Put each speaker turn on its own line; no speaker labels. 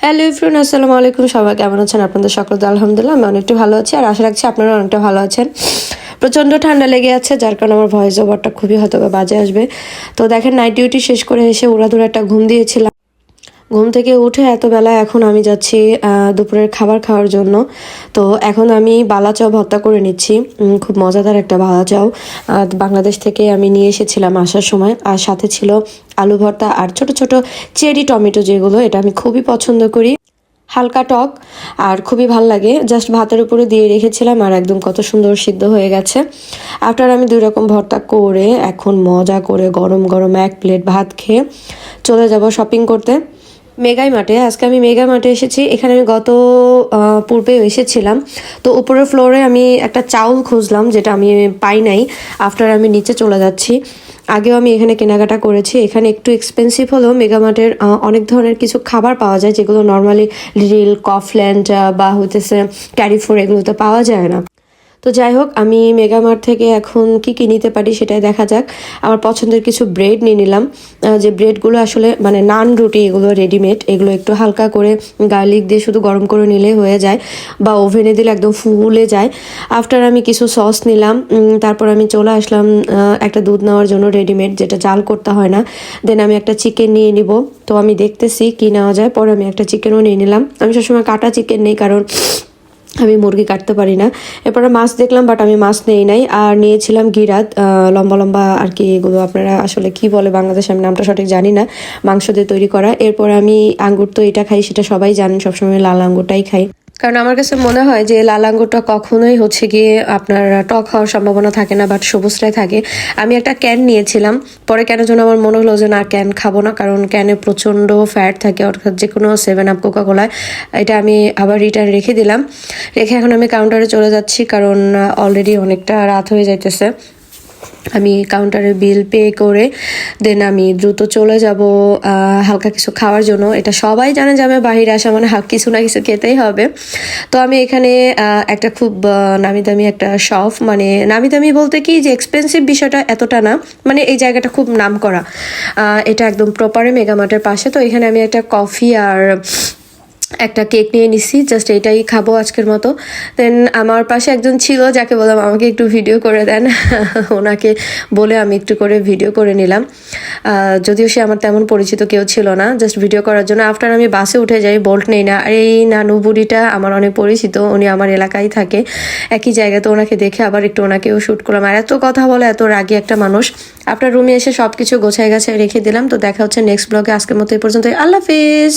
Hello everyone, আসসালামু আলাইকুম। সবাই কেমন আছেন? আপনাদের সকল আলহামদুলিল্লাহ আমি অনেকটা ভালো আছি, আর আশা রাখছি আপনারা অনেকটা ভালো আছেন। প্রচণ্ড ঠান্ডা লেগে আছে, যার কারণে আমার ভয়েস ওভারটা খুবই হয়তো বাজে আসবে। তো দেখেন, নাইট ডিউটি শেষ করে এসে উড়াধুরা একটা ঘুম দিয়েছিলাম। ঘুম থেকে উঠে এত বেলা এখন আমি যাচ্ছি দুপুরের খাবার খাওয়ার জন্য। তো এখন আমি বালা চাও ভর্তা করে নিচ্ছি। খুব মজাদার একটা বালা চাও বাংলাদেশ থেকে আমি নিয়ে এসেছিলাম আসার সময়, আর সাথে ছিল আলু ভর্তা আর ছোট ছোট চেরি টমেটো, যেগুলো এটা আমি খুবই পছন্দ করি। হালকা টক আর খুবই ভাল লাগে। জাস্ট ভাতের উপরে দিয়ে রেখেছিলাম আর একদম কত সুন্দর সিদ্ধ হয়ে গেছে। আফটার আমি 2 রকম ভর্তা করে এখন মজা করে গরম গরম 1 প্লেট ভাত খেয়ে চলে যাব শপিং করতে মেগাই মার্টে। আজকে আমি মেগা মার্টে এসেছি। এখানে আমি গত পূর্বেও এসেছিলাম। তো উপরের ফ্লোরে আমি একটা চাউল খুঁজলাম, যেটা আমি পাই নাই। আফটার আমি নিচে চলে যাচ্ছি। আগেও আমি এখানে কেনাকাটা করেছি। এখানে একটু এক্সপেন্সিভ হলেও মেগামার্টের অনেক ধরনের কিছু খাবার পাওয়া যায়, যেগুলো নর্মালি রিল, কফল্যান্ড বা হইতেছে ক্যারিফোর এগুলোতে পাওয়া যায় না। তো যাই হোক, আমি মেগামার্ট থেকে এখন কি নিতে পারি সেটাই দেখা যাক। আমার পছন্দের কিছু ব্রেড নিয়ে নিলাম, যে ব্রেডগুলো আসলে মানে নান রুটি, এগুলো রেডিমেড। এগুলো একটু হালকা করে গার্লিক দিয়ে শুধু গরম করে নিলে হয়ে যায়, বা ওভেনে দিলে একদম ফুলে যায়। আফটার আমি কিছু সস নিলাম। তারপর আমি চলে আসলাম একটা দুধ নেওয়ার জন্য, রেডিমেড, যেটা জাল করতে হয় না। দেন আমি একটা চিকেন নিয়ে নিব। তো আমি দেখতেছি কি নেওয়া যায়। পরে আমি একটা চিকেনও নিয়ে নিলাম। আমি সবসময় কাটা চিকেন নেই, কারণ আমি মুরগি কাটতে পারি না। এরপরে মাছ দেখলাম, বাট আমি মাছ নেই নাই। আর নিয়েছিলাম গিরাত, লম্বা লম্বা আর কি, এগুলো আপনারা আসলে কি বলে বাংলাদেশে, আমি নামটা সঠিক জানি না, মাংস দিয়ে তৈরি করা। এরপর আমি আঙ্গুর, তো এটা খাই, সেটা সবাই জানেন, সবসময় লাল আঙ্গুরটাই খাই। কারণ আমার কাছে মনে হয় যে লাল আঙ্গুরটা কখনোই হচ্ছে গিয়ে আপনার টক হওয়ার সম্ভাবনা থাকে না, বাট সবুজটাই থাকে। আমি একটা ক্যান নিয়েছিলাম, পরে কেন যেন আমার মনে হলো যে না, ক্যান খাবো না, কারণ ক্যানে প্রচণ্ড ফ্যাট থাকে, অর্থাৎ যে কোনো 7 আপ, কোকা-কোলায়। এটা আমি আবার রিটার্ন রেখে দিলাম। রেখে এখন আমি কাউন্টারে চলে যাচ্ছি, কারণ অলরেডি অনেকটা রাত হয়ে যাইতেছে। আমি কাউন্টারে বিল পে করে দেন আমি দ্রুত চলে যাব হালকা কিছু খাওয়ার জন্য। এটা সবাই জানে যে আমি বাইরে আসা মানে কিছু না কিছু খেতেই হবে। তো আমি এখানে একটা খুব নামি দামি একটা শপ, মানে নামি দামি বলতে কি, যে এক্সপেন্সিভ বিষয়টা এতটা না, মানে এই জায়গাটা খুব নাম করা। এটা একদম প্রপারে মেগামার্টের পাশে। তো এখানে আমি একটা কফি আর একটা কেক নিয়ে নিছি, জাস্ট এটাই খাবো আজকের মতো। দেন আমার পাশে একজন ছিল, যাকে বললাম আমাকে একটু ভিডিও করে দেন। ওনাকে বলে আমি একটু করে ভিডিও করে নিলাম। যদিও সে আমার তেমন পরিচিত কেউ ছিল না, জাস্ট ভিডিও করার জন্য। আফটার আমি বাসে উঠে যাই, বোল্ট নেই না। আর এই নানু বুড়িটা আমার অনেক পরিচিত, উনি আমার এলাকায় থাকে, একই জায়গায়। তো ওনাকে দেখে আবার একটু ওনাকেও শ্যুট করলাম। আর এত কথা বলে, এত রাগী একটা মানুষ। আপনার রুমে এসে সব কিছু গোছায় গাছায় রেখে দিলাম। তো দেখা হচ্ছে নেক্সট ব্লগে। আজকের মতো এই পর্যন্ত, আল্লাহ হাফিজ।